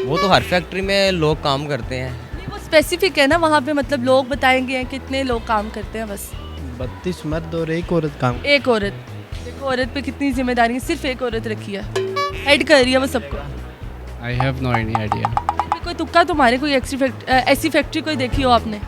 वो तो हर फैक्ट्री में लोग काम करते हैं। नहीं, वो स्पेसिफिक है ना, वहाँ पे मतलब लोग बताएंगे कितने लोग काम करते हैं बस। 32 मर्द और एक औरत काम। एक औरत, देखो औरत पे कितनी जिम्मेदारी है, सिर्फ एक औरत रखी है, हेड कर रही है वो सबको। I have no any idea. कोई तुक्का तुम्हारे, कोई ऐसी फैक्ट्री कोई देखी हो आपने?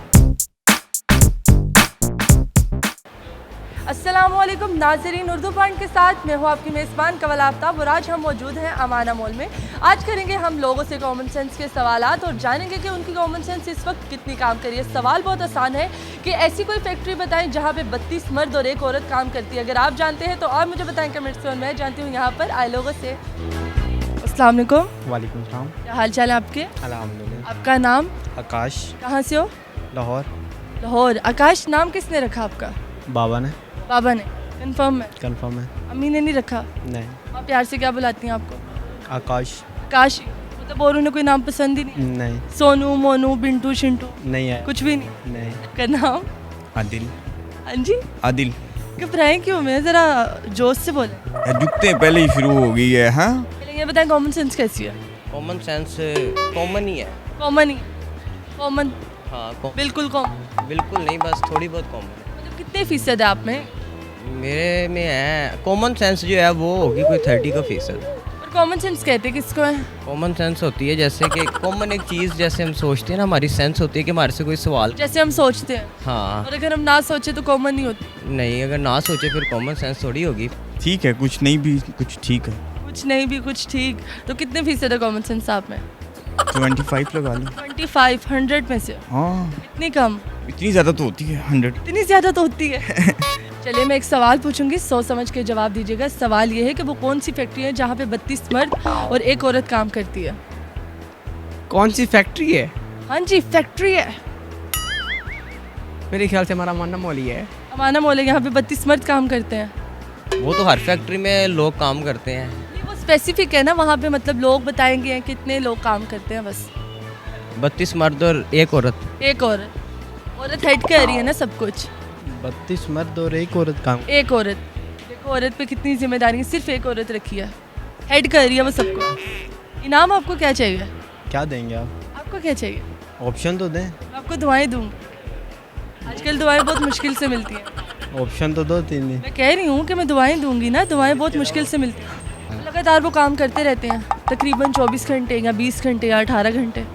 अस्सलामुअलैकुम नाज़रीन, उर्दू पॉइंट के साथ मैं हूँ आपकी मेज़बान कवल आफ्ताब और आज हम मौजूद हैं अमाना मॉल में। आज करेंगे हम लोगों से कॉमन सेंस के सवालात और जानेंगे कि उनकी कॉमन सेंस इस वक्त कितनी काम कर रही है। सवाल बहुत आसान है कि ऐसी कोई फैक्ट्री बताएं जहाँ पे 32 मर्द और एक औरत काम करती है। अगर आप जानते हैं तो आप मुझे बताएं कमेंट्स में, और मैं जानती हूँ यहाँ पर आए लोगों से। अस्सलाम वालेकुम। वालेकुम सलाम। क्या हाल चाल है आपके? अल्हम्दुलिल्लाह। आपका नाम? आकाश। कहाँ से हो? लाहौर। लाहौर। आकाश नाम किसने रखा आपका? बाबा ने। बाबा ने? कंफर्म है? कंफर्म है। अम्मी ने नहीं रखा? नहीं। आप प्यार से क्या बुलाती हैं आपको? आकाश। आकाश। मतलब और उन्हें कोई नाम पसंद ही नहीं? नहीं। सोनू, मोनू, बिंटू, शिंटू? नहीं है। कुछ भी नहीं? नहीं। आपका नाम? आदिल। हाँ जी। आदिल। घबराए क्यों? मैं ज़रा जोश से बोले। जुगते पहले ही शुरू हो गई है। हाँ, पहले ये बताएं कॉमन सेंस कैसी है? कॉमन सेंस कॉमन ही है। कॉमन ही? कॉमन? हाँ, बिल्कुल कॉमन? बिल्कुल नहीं, बस थोड़ी बहुत कॉमन है। मतलब कितने फीसद है आप में? मेरे में है कॉमन सेंस जो है वो होगी कोई 30%। और कॉमन सेंस कहते किसको है? कॉमन सेंस होती है जैसे कि कॉमन एक चीज़, जैसे हम सोचते हैं ना, हमारी सेंस होती है कि हमारे से कोई सवाल। जैसे हम सोचते हैं, हाँ, और अगर हम ना सोचे तो कॉमन नहीं होती। नहीं, अगर ना सोचे फिर कॉमन सेंस थोड़ी होगी। ठीक है, कुछ नहीं भी कुछ ठीक है। कुछ नहीं भी कुछ ठीक। तो कितने फीसद है कॉमन सेंस आप में? 25 लगा लो। 25 100 में से? हाँ, इतनी कम? इतनी ज़्यादा तो होती है 100। इतनी ज़्यादा तो होती है। चलिए मैं एक सवाल पूछूंगी, सोच समझ के जवाब दीजिएगा। सवाल ये है कि वो कौन सी फैक्ट्री है जहाँ पे 32 मर्द और एक औरत काम करती है? कौन सी फैक्ट्री है? हाँ जी, फैक्ट्री है। मेरे ख्याल से हमारा मानना मौली है। अमाना मॉल है, यहाँ पे 32 मर्द काम करते हैं। वो तो हर फैक्ट्री में लोग काम करते हैं। नहीं, वो स्पेसिफिक है ना, वहाँ पे मतलब लोग बताएंगे कितने लोग काम करते हैं बस। 32 मर्द और एक औरत। एक औरत, औरत हेड कर रही है ना सब कुछ। 32 मर्द और एक औरत काम। एक औरत, देखो औरत पे कितनी जिम्मेदारी है, सिर्फ एक औरत रखी है, हेड कर रही है वो सबको। इनाम आपको क्या चाहिए? क्या देंगे आप? आपको क्या चाहिए? ऑप्शन तो दें। मैं आपको दुआएं दूंगी। आजकल दुआएं बहुत मुश्किल से मिलती हैं। ऑप्शन तो दो तीन दिन। मैं कह रही हूँ कि मैं दुआएं दूंगी ना, दुआएं बहुत मुश्किल से मिलती हैं। लगातार वो काम करते रहते हैं, तकरीबन 24 घंटे या 20 घंटे या 18 घंटे।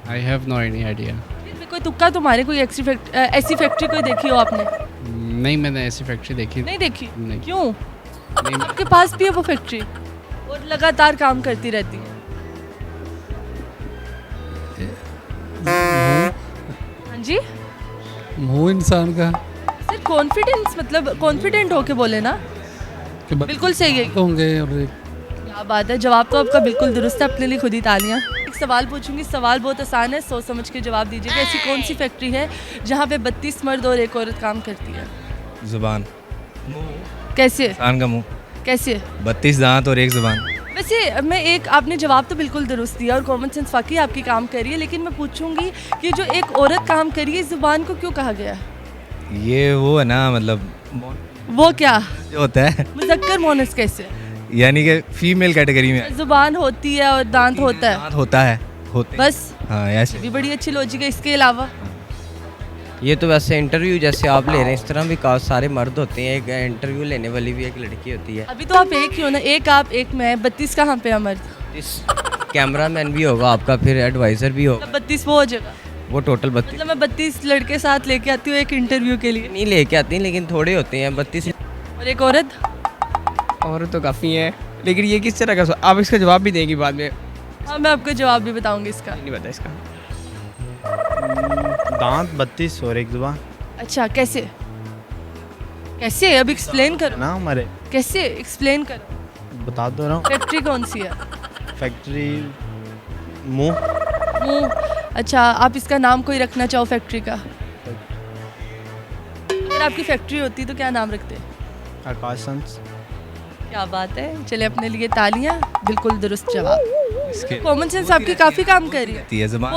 I have no any idea. फिर भी कोई तुक्का तुम्हारे, कोई ऐसी फैक्ट्री कोई देखी हो आपने? नहीं, मैंने ऐसी फैक्ट्री देखी नहीं देखी? नहीं। क्यों? नहीं। आपके पास भी है वो फैक्ट्री और लगातार काम करती रहती है? हाँ जी। मुँह इंसान का सर कॉन्फिडेंस, मतलब कॉन्फिडेंट होके बोले ना। बिल्कुल सही है। होंगे और क्या बात है, जवाब तो आपका बिल्कुल दुरुस्त है, अपने लिए खुद ही तालियां। एक सवाल पूछूंगी, सवाल बहुत आसान है, सोच समझ के जवाब दीजिएगा। ऐसी कौन सी फैक्ट्री है जहाँ पे 32 मर्द और एक औरत काम करती है? जुबान। कैसे? इंसान का मुंह। कैसे? 32 दांत और एक जुबान। वैसे मैं एक, आपने जवाब तो बिल्कुल दुरुस्त दिया और कॉमन सेंस वाकई आपकी काम कर रही है, लेकिन मैं पूछूंगी कि जो एक औरत काम कर रही है, जुबान को क्यों कहा गया? ये वो है ना, मतलब वो क्या जो होता है, मुज़क्कर मोनस कैसे? यानी कि फीमेल कैटेगरी में जुबान होती है और दांत होता है, दांत होता है, होते हैं। बस। हाँ, ऐसे। भी बड़ी अच्छी लॉजिक है। इसके अलावा ये तो वैसे इंटरव्यू जैसे आप ले रहे हैं, इस तरह भी काफ़ी सारे मर्द होते हैं, एक इंटरव्यू लेने वाली भी एक लड़की होती है। अभी तो आप एक ही हो ना, एक आप एक मैं, 32 कहाँ पे है मर्द? इस कैमरामैन भी होगा आपका, फिर एडवाइज़र भी होगा, मतलब 32 वो हो जाएगा। वो टोटल 32 मतलब मैं 32 लड़के साथ लेके आती हूँ एक इंटरव्यू के लिए, नहीं लेके आती, लेकिन थोड़े होते हैं 32। और एक औरत? और तो काफ़ी है, लेकिन ये किस तरह का आप इसका जवाब भी देंगी बाद में। हाँ मैं आपको जवाब भी बताऊंगी इसका। नहीं पता इसका। दांत 32 और एक जुबान। अच्छा, कैसे? कैसे? अब एक्सप्लेन करो ना हमारे। कैसे, एक्सप्लेन करो। बता दो रहा हूँ। फैक्ट्री कौन सी है? फैक्ट्री मुंह। मुंह। अच्छा, आप इसका नाम कोई रखना चाहो फैक्ट्री का? अगर आपकी फैक्ट्री होती तो क्या नाम रखते? आकाश संस। क्या बात है, चले अपने लिए तालियां, बिल्कुल दुरुस्त जवाब। इसके कॉमन सेंस आपकी काफ़ी काम कर रही है। जुबान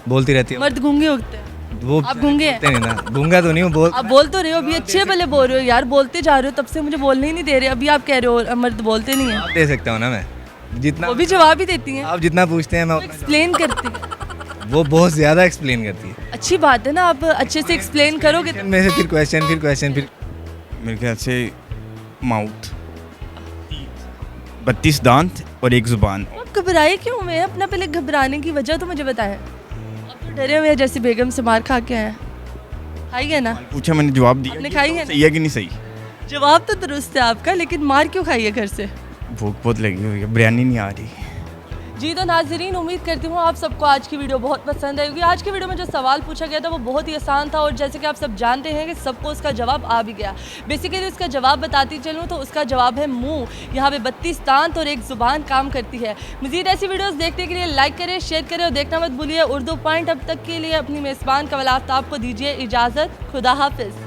बोलती रहती है। मर्द गूंगे होते हैं। वो आप गूंगे हैं? नहीं ना, गूंगा तो नहीं हूँ, बोल। आप बोल तो रहे हो, अभी अच्छे भले बोल रहे हो यार, बोलते जा रहे हो, तब से मुझे बोलने ही नहीं दे रहे। अभी आप कह रहे हो मर्द बोलते नहीं है। दे सकता हूँ ना मैं। जितना वो भी जवाब ही देती हैं, आप जितना पूछते हैं मैं उतना एक्सप्लेन करती हैं। जवाब- वो बहुत ज़्यादा एक्सप्लेन करती है अच्छी बात है ना, आप अच्छे से एक्सप्लेन करोगे तो। में से फिर क्वेश्चन फिर मेरे ख्याल से माउथ, 32 दांत और एक जुबान। आप घबराए क्यों हुए हैं? अपना पहले घबराने की वजह तो मुझे बताएं। आप तो डरे हुए हैं जैसे बेगम से मार खा के आए हैं। खाई है ना? पूछा मैंने जवाब दिया। आपने खाई है? सही है कि नहीं सही? जवाब तो दुरुस्त है आपका, लेकिन मार क्यों खाई है घर से? भूख बहुत लगी हुई है, बिरयानी नहीं आ रही। जी तो नाजरीन, उम्मीद करती हूँ आप सबको आज की वीडियो बहुत पसंद आई होगी। आज की वीडियो में जो सवाल पूछा गया था वो बहुत ही आसान था, और जैसे कि आप सब जानते हैं कि सबको उसका जवाब आ भी गया। बेसिकली उसका जवाब बताती चलूँ तो उसका जवाब है मुंह। यहाँ पे 32 दांत और एक ज़ुबान काम करती है। मज़ीद ऐसी वीडियोस देखने के लिए लाइक करें, शेयर करें और देखना मत भूलिए उर्दू पॉइंट। अब तक के लिए अपनी मेज़बान कवल आफ्ताब को दीजिए इजाज़त। खुदा हाफिज़।